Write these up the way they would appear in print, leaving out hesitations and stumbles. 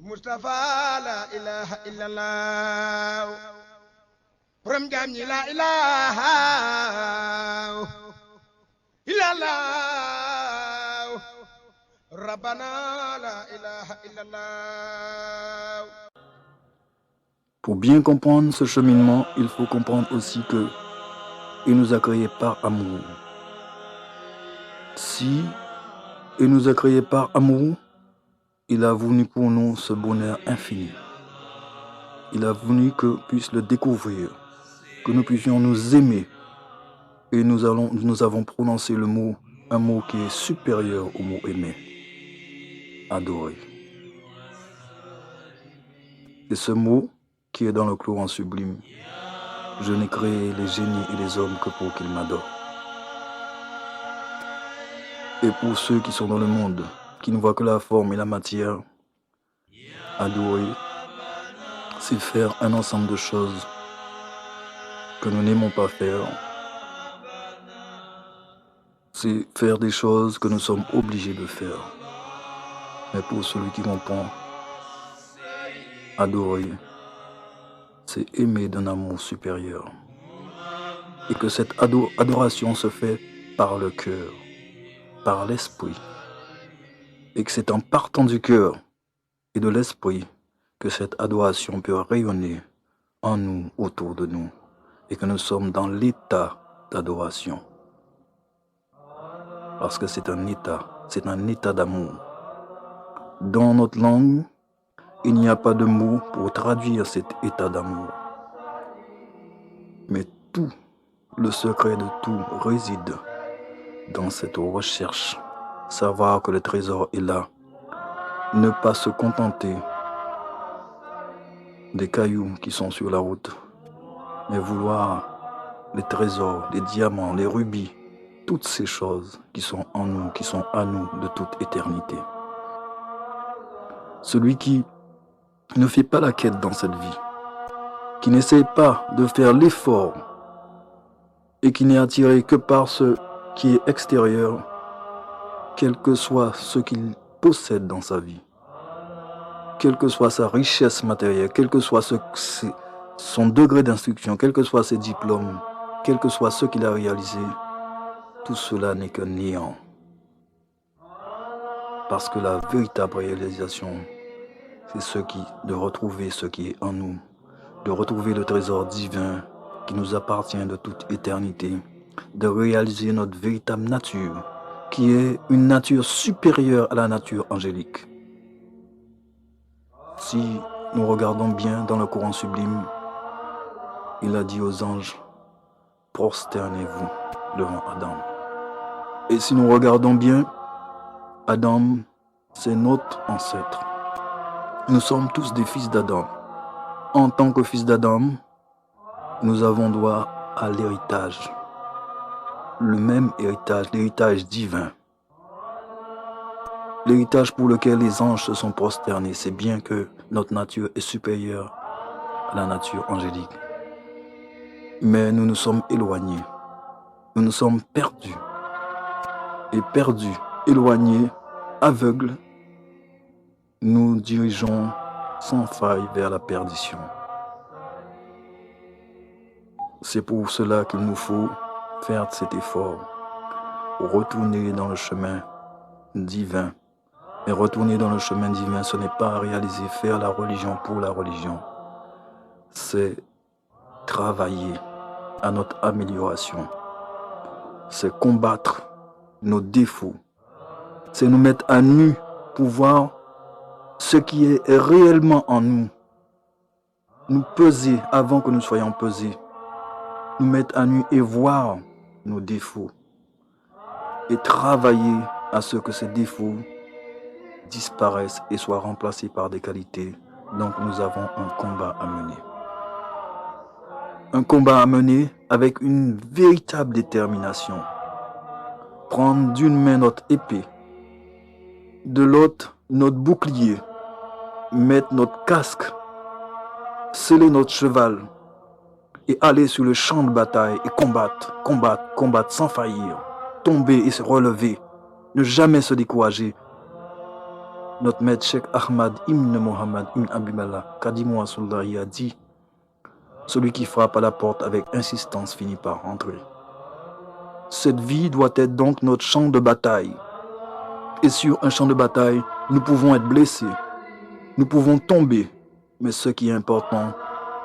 Mustafa la ilaha illallah borom jaam ñi la ilaha illallah rabbana la ilaha illallah. Pour bien comprendre ce cheminement, il faut comprendre aussi que il nous a créés par amour. Si il nous a créés par amour, il a voulu pour nous ce bonheur infini. Il a voulu que nous puissions le découvrir, que nous puissions nous aimer. Et nous avons prononcé le mot, un mot qui est supérieur au mot aimer, adorer. Et ce mot qui est dans le Coran sublime, je n'ai créé les génies et les hommes que pour qu'ils m'adorent. Et pour ceux qui sont dans le monde, qui ne voient que la forme et la matière, adorer, c'est faire un ensemble de choses que nous n'aimons pas faire. C'est faire des choses que nous sommes obligés de faire. Mais pour celui qui comprend, adorer, c'est aimer d'un amour supérieur. Et que cette adoration se fait par le cœur, par l'esprit. Et que c'est en partant du cœur et de l'esprit que cette adoration peut rayonner en nous, autour de nous. Et que nous sommes dans l'état d'adoration. Parce que c'est un état d'amour. Dans notre langue, il n'y a pas de mot pour traduire cet état d'amour. Mais tout, le secret de tout réside dans cette recherche. Savoir que le trésor est là. Ne pas se contenter des cailloux qui sont sur la route, mais vouloir les trésors, les diamants, les rubis, toutes ces choses qui sont en nous, qui sont à nous de toute éternité. Celui qui ne fait pas la quête dans cette vie, qui n'essaye pas de faire l'effort et qui n'est attiré que par ce qui est extérieur, quel que soit ce qu'il possède dans sa vie, quelle que soit sa richesse matérielle, quel que soit son degré d'instruction, quels que soient ses diplômes, quel que soit ce qu'il a réalisé, tout cela n'est que néant. Parce que la véritable réalisation, c'est de retrouver ce qui est en nous, de retrouver le trésor divin qui nous appartient de toute éternité, de réaliser notre véritable nature, qui est une nature supérieure à la nature angélique. Si nous regardons bien dans le Coran sublime, il a dit aux anges, prosternez-vous devant Adam. Et si nous regardons bien, Adam, c'est notre ancêtre. Nous sommes tous des fils d'Adam. En tant que fils d'Adam, nous avons droit à l'héritage. Le même héritage, l'héritage divin. L'héritage pour lequel les anges se sont prosternés, c'est bien que notre nature est supérieure à la nature angélique. Mais nous nous sommes éloignés. Nous nous sommes perdus. Et perdus, éloignés, aveugles, nous dirigeons sans faille vers la perdition. C'est pour cela qu'il nous faut faire cet effort, retourner dans le chemin divin. Et retourner dans le chemin divin, ce n'est pas réaliser, faire la religion pour la religion. C'est travailler à notre amélioration. C'est combattre nos défauts. C'est nous mettre à nu pour voir ce qui est réellement en nous. Nous peser avant que nous soyons pesés. Nous mettre à nu et voir nos défauts. Et travailler à ce que ces défauts disparaissent et soient remplacés par des qualités. Donc nous avons un combat à mener. Un combat à mener avec une véritable détermination. Prendre d'une main notre épée, de l'autre notre bouclier, mettre notre casque, sceller notre cheval et aller sur le champ de bataille et combattre sans faillir, tomber et se relever, ne jamais se décourager, Notre maître Cheikh Ahmad Ibn Mohammed Ibn Abiballah Kadimu Rasulullahi a dit: celui qui frappe à la porte avec insistance finit par entrer. Cette vie doit être donc notre champ de bataille. Et sur un champ de bataille, nous pouvons être blessés, nous pouvons tomber, mais ce qui est important,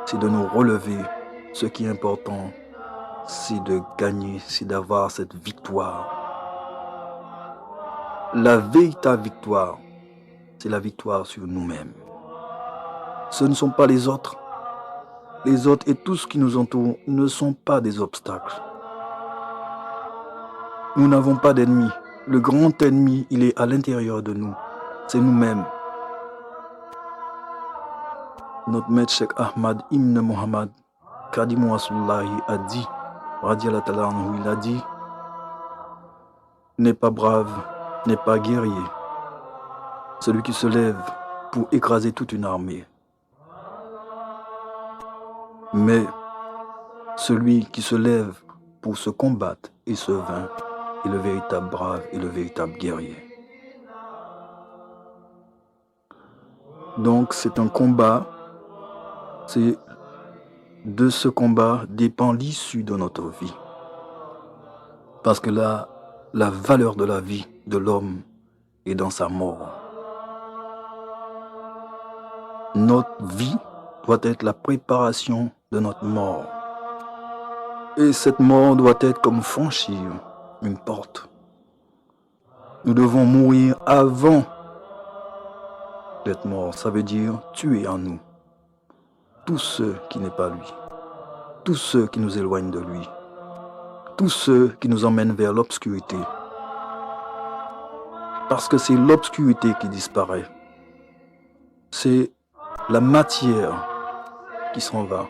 c'est de nous relever. Ce qui est important, c'est de gagner, c'est d'avoir cette victoire. La véritable victoire, c'est la victoire sur nous-mêmes. Ce ne sont pas les autres. Les autres et tout ce qui nous entoure ne sont pas des obstacles. Nous n'avons pas d'ennemi. Le grand ennemi, il est à l'intérieur de nous. C'est nous-mêmes. Notre maître Cheikh Ahmad Ibn Mohammed Kadimu Rasulullahi a dit, radiallahu ta'ala anhu, il a dit: n'est pas brave, n'est pas guerrier celui qui se lève pour écraser toute une armée, mais celui qui se lève pour se combattre et se vaincre est le véritable brave et le véritable guerrier. Donc c'est un combat, c'est de ce combat dépend l'issue de notre vie. Parce que là, la valeur de la vie de l'homme est dans sa mort. Notre vie doit être la préparation de notre mort. Et cette mort doit être comme franchir une porte. Nous devons mourir avant d'être morts. Ça veut dire tuer en nous tous ceux qui n'est pas lui, tous ceux qui nous éloignent de lui, tous ceux qui nous emmènent vers l'obscurité. Parce que c'est l'obscurité qui disparaît. C'est la matière qui s'en va.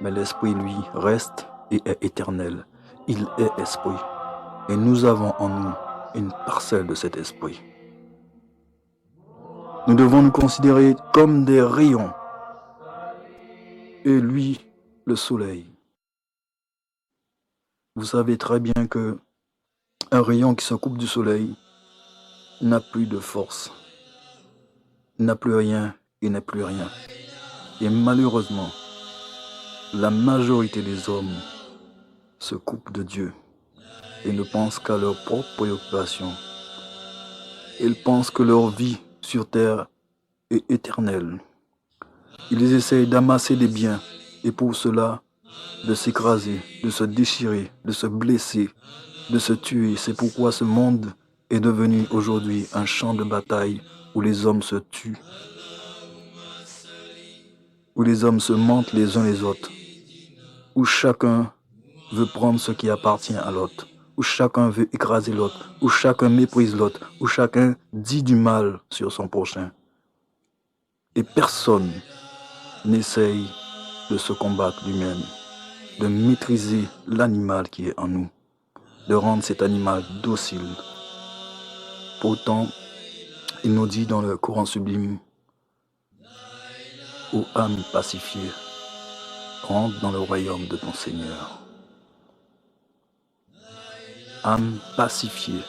Mais l'esprit, lui, reste et est éternel. Il est esprit. Et nous avons en nous une parcelle de cet esprit. Nous devons nous considérer comme des rayons. Et lui, le soleil. Vous savez très bien que un rayon qui se coupe du soleil n'a plus de force, n'a plus rien et n'est plus rien. Et malheureusement, la majorité des hommes se coupent de Dieu et ne pensent qu'à leurs propres préoccupations. Ils pensent que leur vie sur terre est éternelle. Ils essayent d'amasser des biens et pour cela, de s'écraser, de se déchirer, de se blesser, de se tuer. C'est pourquoi ce monde est devenu aujourd'hui un champ de bataille où les hommes se tuent, où les hommes se mentent les uns les autres, où chacun veut prendre ce qui appartient à l'autre, où chacun veut écraser l'autre, où chacun méprise l'autre, où chacun dit du mal sur son prochain. Et personne n'essaye de se combattre lui-même, de maîtriser l'animal qui est en nous, de rendre cet animal docile. Pourtant, il nous dit dans le Coran sublime: ô âme pacifiée, rentre dans le royaume de ton Seigneur. Âme pacifiée,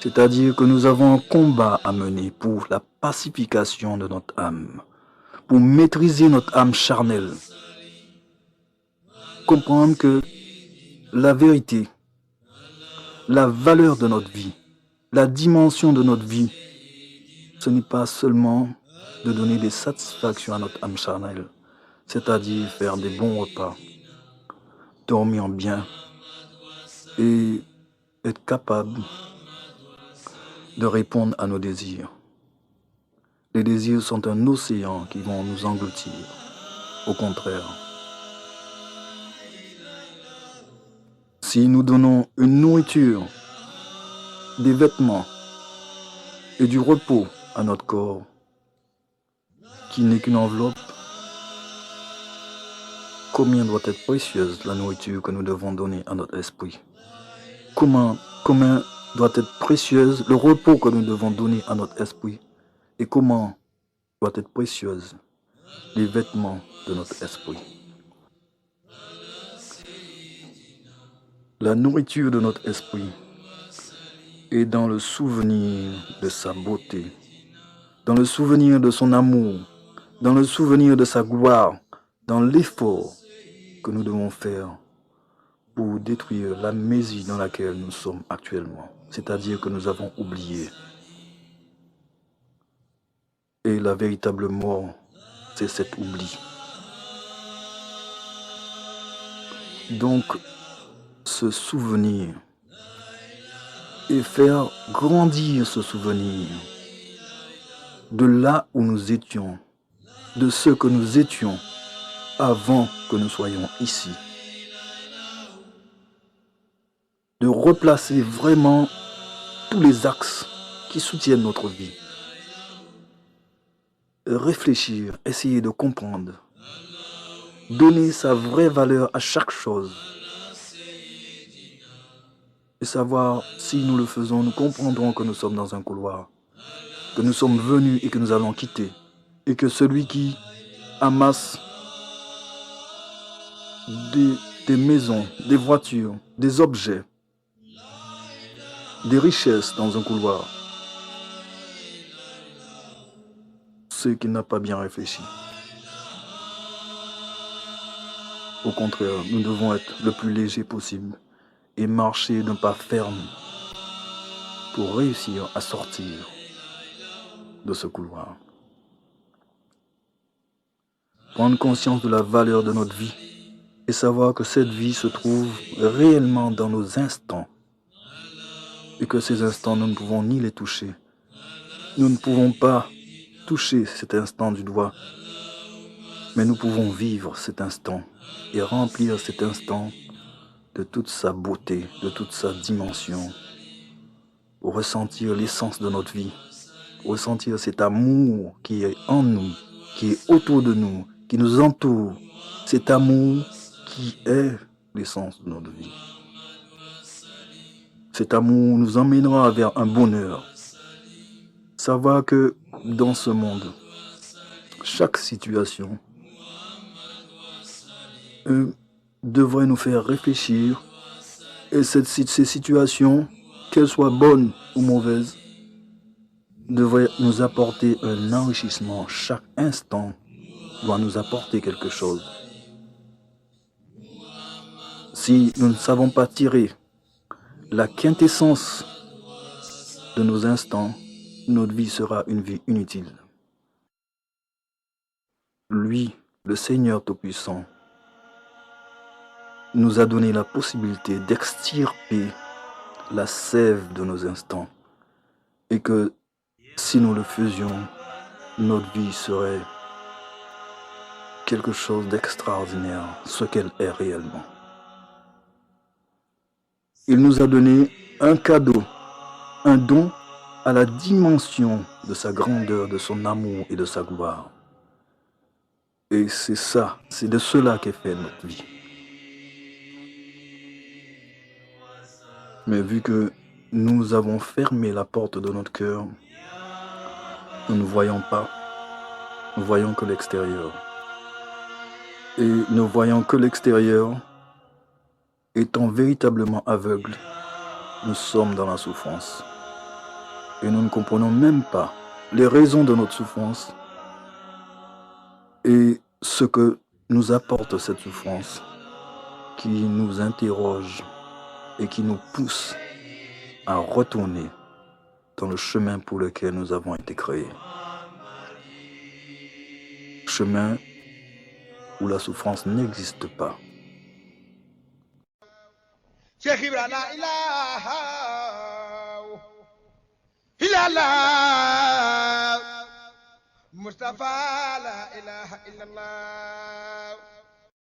c'est-à-dire que nous avons un combat à mener pour la pacification de notre âme, pour maîtriser notre âme charnelle. Comprendre que la vérité, la valeur de notre vie, la dimension de notre vie, ce n'est pas seulement de donner des satisfactions à notre âme charnelle, c'est-à-dire faire des bons repas, dormir bien et être capable de répondre à nos désirs. Les désirs sont un océan qui vont nous engloutir. Au contraire, si nous donnons une nourriture, des vêtements et du repos à notre corps, qui n'est qu'une enveloppe, combien doit être précieuse la nourriture que nous devons donner à notre esprit? Combien doit être précieuse le repos que nous devons donner à notre esprit? Et comment doit être précieuse les vêtements de notre esprit? La nourriture de notre esprit est dans le souvenir de sa beauté, dans le souvenir de son amour, dans le souvenir de sa gloire, dans l'effort que nous devons faire pour détruire l'amnésie dans laquelle nous sommes actuellement, c'est-à-dire que nous avons oublié. Et la véritable mort, c'est cet oubli. Donc, se souvenir et faire grandir ce souvenir de là où nous étions, de ce que nous étions avant que nous soyons ici. De replacer vraiment tous les axes qui soutiennent notre vie. Réfléchir, essayer de comprendre, donner sa vraie valeur à chaque chose. Et savoir si nous le faisons, nous comprendrons que nous sommes dans un couloir, que nous sommes venus et que nous allons quitter. Et que celui qui amasse des maisons, des voitures, des objets, des richesses dans un couloir, c'est qu'il n'a pas bien réfléchi. Au contraire, nous devons être le plus léger possible et marcher d'un pas ferme pour réussir à sortir de ce couloir. Prendre conscience de la valeur de notre vie et savoir que cette vie se trouve réellement dans nos instants et que ces instants, nous ne pouvons ni les toucher. Nous ne pouvons pas toucher cet instant du doigt, mais nous pouvons vivre cet instant et remplir cet instant de toute sa beauté, de toute sa dimension, ressentir l'essence de notre vie, ressentir cet amour qui est en nous, qui est autour de nous, qui nous entoure, cet amour qui est l'essence de notre vie. Cet amour nous emmènera vers un bonheur. Savoir que dans ce monde, chaque situation devrait nous faire réfléchir et ces situations, qu'elles soient bonnes ou mauvaises, devraient nous apporter un enrichissement. Chaque instant doit nous apporter quelque chose. Si nous ne savons pas tirer la quintessence de nos instants, notre vie sera une vie inutile. Lui, le Seigneur Tout-Puissant, nous a donné la possibilité d'extirper la sève de nos instants. Et que si nous le faisions, notre vie serait quelque chose d'extraordinaire, ce qu'elle est réellement. Il nous a donné un cadeau, un don à la dimension de sa grandeur, de son amour et de sa gloire. Et c'est ça, c'est de cela qu'est faite notre vie. Mais vu que nous avons fermé la porte de notre cœur, nous ne voyons pas, nous voyons que l'extérieur. Et ne voyant que l'extérieur, étant véritablement aveugles, nous sommes dans la souffrance. Et nous ne comprenons même pas les raisons de notre souffrance et ce que nous apporte cette souffrance qui nous interroge et qui nous pousse à retourner dans le chemin pour lequel nous avons été créés. Chemin où la souffrance n'existe pas. Cheikh Ibra la ilaha illallah Mustafa la ilaha illallah